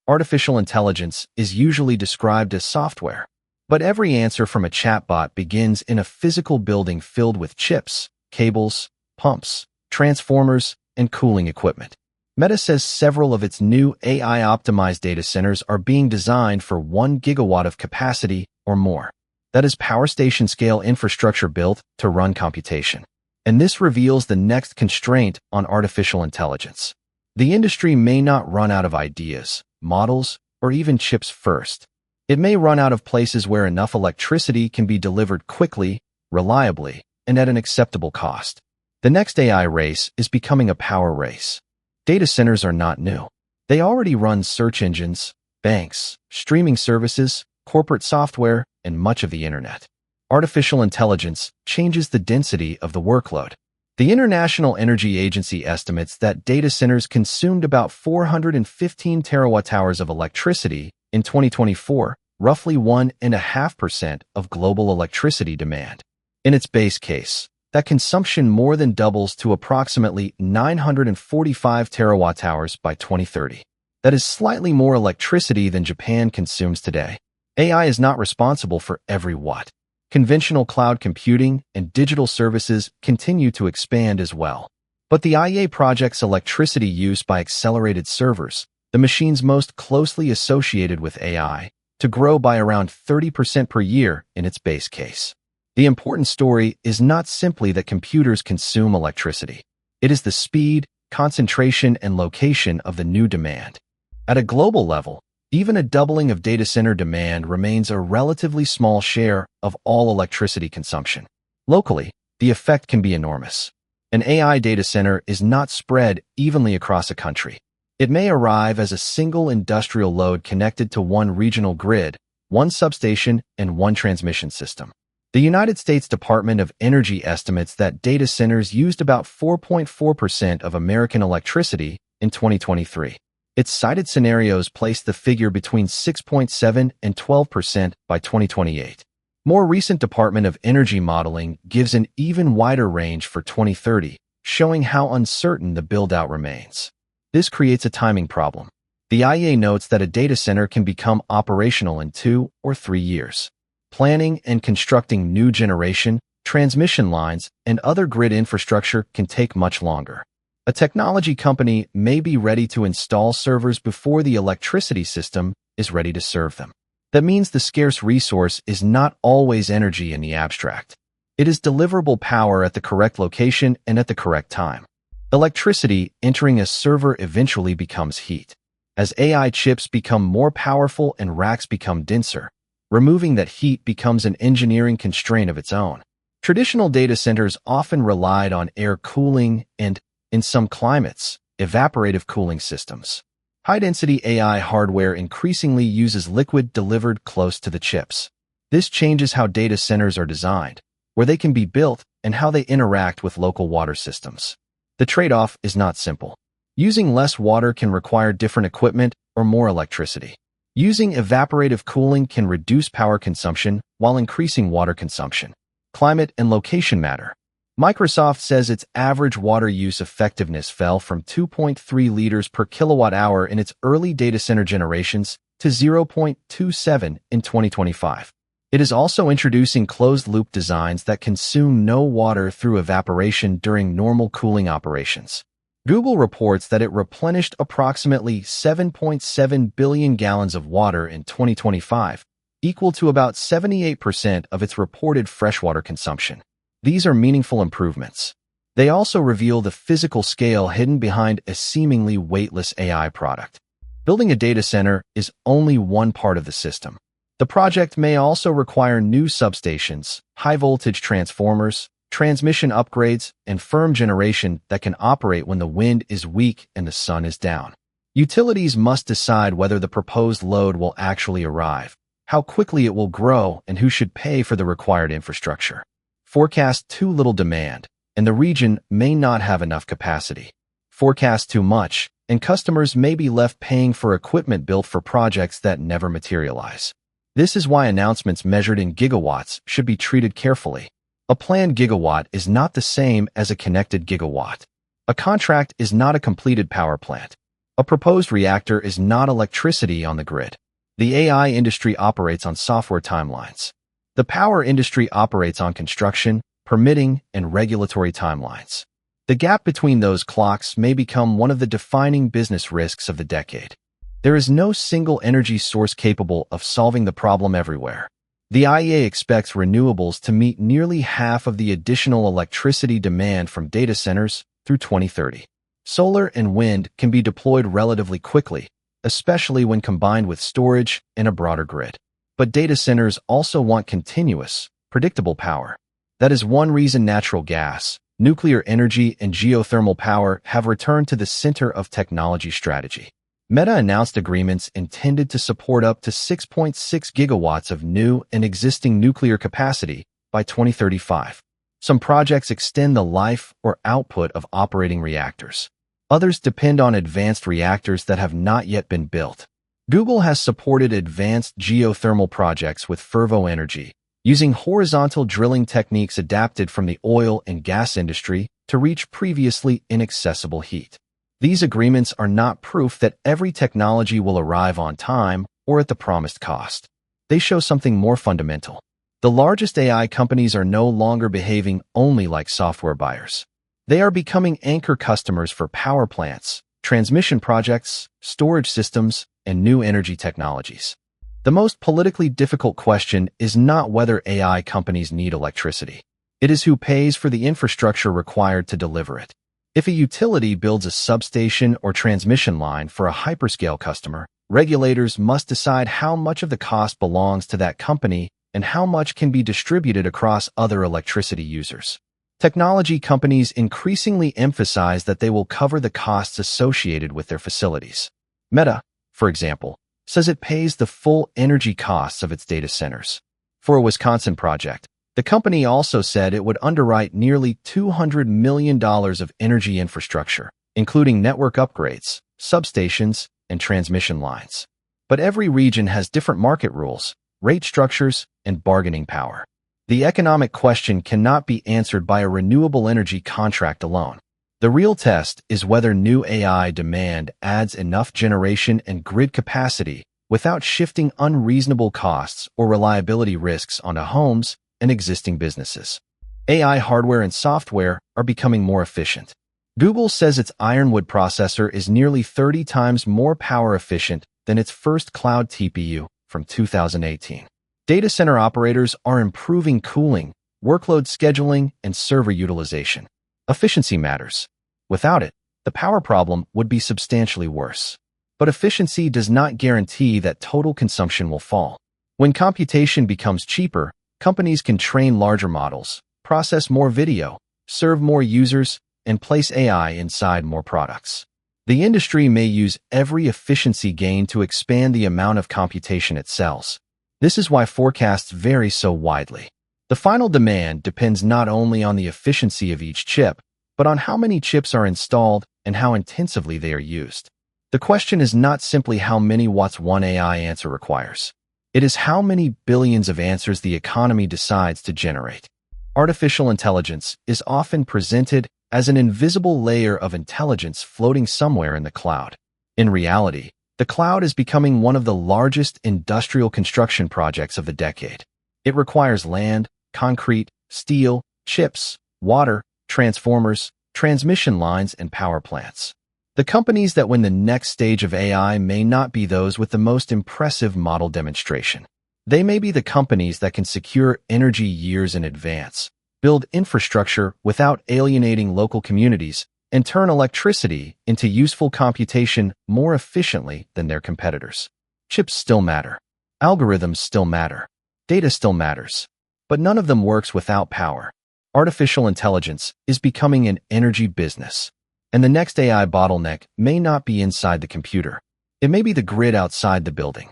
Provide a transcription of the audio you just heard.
Artificial intelligence is usually described as software, but every answer from a chatbot begins in a physical building filled with chips, cables, pumps, transformers, and cooling equipment. Meta says several of its new AI-optimized data centers are being designed for 1 gigawatt of capacity or more. That is power station-scale infrastructure built to run computation. And this reveals the next constraint on artificial intelligence. The industry may not run out of ideas, models, or even chips first. It may run out of places where enough electricity can be delivered quickly, reliably, and at an acceptable cost. The next AI race is becoming a power race. Data centers are not new. They already run search engines, banks, streaming services, corporate software, and much of the internet. Artificial intelligence changes the density of the workload. The International Energy Agency estimates that data centers consumed about 415 terawatt-hours of electricity in 2024, roughly 1.5% of global electricity demand. In its base case, that consumption more than doubles to approximately 945 terawatt-hours by 2030. That is slightly more electricity than Japan consumes today. AI is not responsible for every watt. Conventional cloud computing and digital services continue to expand as well. But the IEA projects electricity use by accelerated servers, the machines most closely associated with AI, to grow by around 30% per year in its base case. The important story is not simply that computers consume electricity. It is the speed, concentration, and location of the new demand. At a global level, even a doubling of data center demand remains a relatively small share of all electricity consumption. Locally, the effect can be enormous. An AI data center is not spread evenly across a country. It may arrive as a single industrial load connected to one regional grid, one substation, and one transmission system. The United States Department of Energy estimates that data centers used about 4.4% of American electricity in 2023. Its cited scenarios place the figure between 6.7 and 12% by 2028. More recent Department of Energy modeling gives an even wider range for 2030, showing how uncertain the build-out remains. This creates a timing problem. The IEA notes that a data center can become operational in 2 or 3 years. Planning and constructing new generation, transmission lines, and other grid infrastructure can take much longer. A technology company may be ready to install servers before the electricity system is ready to serve them. That means the scarce resource is not always energy in the abstract. It is deliverable power at the correct location and at the correct time. Electricity entering a server eventually becomes heat. As AI chips become more powerful and racks become denser, removing that heat becomes an engineering constraint of its own. Traditional data centers often relied on air cooling and, in some climates, evaporative cooling systems. High-density AI hardware increasingly uses liquid delivered close to the chips. This changes how data centers are designed, where they can be built, and how they interact with local water systems. The trade-off is not simple. Using less water can require different equipment or more electricity. Using evaporative cooling can reduce power consumption while increasing water consumption. Climate and location matter. Microsoft says its average water use effectiveness fell from 2.3 liters per kilowatt hour in its early data center generations to 0.27 in 2025. It is also introducing closed-loop designs that consume no water through evaporation during normal cooling operations. Google reports that it replenished approximately 7.7 billion gallons of water in 2025, equal to about 78% of its reported freshwater consumption. These are meaningful improvements. They also reveal the physical scale hidden behind a seemingly weightless AI product. Building a data center is only one part of the system. The project may also require new substations, high-voltage transformers, transmission upgrades, and firm generation that can operate when the wind is weak and the sun is down. Utilities must decide whether the proposed load will actually arrive, how quickly it will grow, and who should pay for the required infrastructure. Forecast too little demand, and the region may not have enough capacity. Forecast too much, and customers may be left paying for equipment built for projects that never materialize. This is why announcements measured in gigawatts should be treated carefully. A planned gigawatt is not the same as a connected gigawatt. A contract is not a completed power plant. A proposed reactor is not electricity on the grid. The AI industry operates on software timelines. The power industry operates on construction, permitting, and regulatory timelines. The gap between those clocks may become one of the defining business risks of the decade. There is no single energy source capable of solving the problem everywhere. The IEA expects renewables to meet nearly half of the additional electricity demand from data centers through 2030. Solar and wind can be deployed relatively quickly, especially when combined with storage and a broader grid. But data centers also want continuous, predictable power. That is one reason natural gas, nuclear energy, and geothermal power have returned to the center of technology strategy. Meta announced agreements intended to support up to 6.6 gigawatts of new and existing nuclear capacity by 2035. Some projects extend the life or output of operating reactors. Others depend on advanced reactors that have not yet been built. Google has supported advanced geothermal projects with Fervo Energy, using horizontal drilling techniques adapted from the oil and gas industry to reach previously inaccessible heat. These agreements are not proof that every technology will arrive on time or at the promised cost. They show something more fundamental. The largest AI companies are no longer behaving only like software buyers. They are becoming anchor customers for power plants, transmission projects, storage systems, and new energy technologies. The most politically difficult question is not whether AI companies need electricity. It is who pays for the infrastructure required to deliver it. If a utility builds a substation or transmission line for a hyperscale customer, regulators must decide how much of the cost belongs to that company and how much can be distributed across other electricity users. Technology companies increasingly emphasize that they will cover the costs associated with their facilities. Meta, for example, says it pays the full energy costs of its data centers. For a Wisconsin project, the company also said it would underwrite nearly $200 million of energy infrastructure, including network upgrades, substations, and transmission lines. But every region has different market rules, rate structures, and bargaining power. The economic question cannot be answered by a renewable energy contract alone. The real test is whether new AI demand adds enough generation and grid capacity without shifting unreasonable costs or reliability risks onto homes and existing businesses. AI hardware and software are becoming more efficient. Google says its Ironwood processor is nearly 30 times more power efficient than its first cloud TPU from 2018. Data center operators are improving cooling, workload scheduling, and server utilization. Efficiency matters. Without it, the power problem would be substantially worse. But efficiency does not guarantee that total consumption will fall. When computation becomes cheaper, companies can train larger models, process more video, serve more users, and place AI inside more products. The industry may use every efficiency gain to expand the amount of computation it sells. This is why forecasts vary so widely. The final demand depends not only on the efficiency of each chip, but on how many chips are installed and how intensively they are used. The question is not simply how many watts one AI answer requires. It is how many billions of answers the economy decides to generate. Artificial intelligence is often presented as an invisible layer of intelligence floating somewhere in the cloud. In reality, the cloud is becoming one of the largest industrial construction projects of the decade. It requires land, concrete, steel, chips, water, transformers, transmission lines, and power plants. The companies that win the next stage of AI may not be those with the most impressive model demonstration. They may be the companies that can secure energy years in advance, build infrastructure without alienating local communities, and turn electricity into useful computation more efficiently than their competitors. Chips still matter. Algorithms still matter. Data still matters. But none of them works without power. Artificial intelligence is becoming an energy business. And the next AI bottleneck may not be inside the computer. It may be the grid outside the building.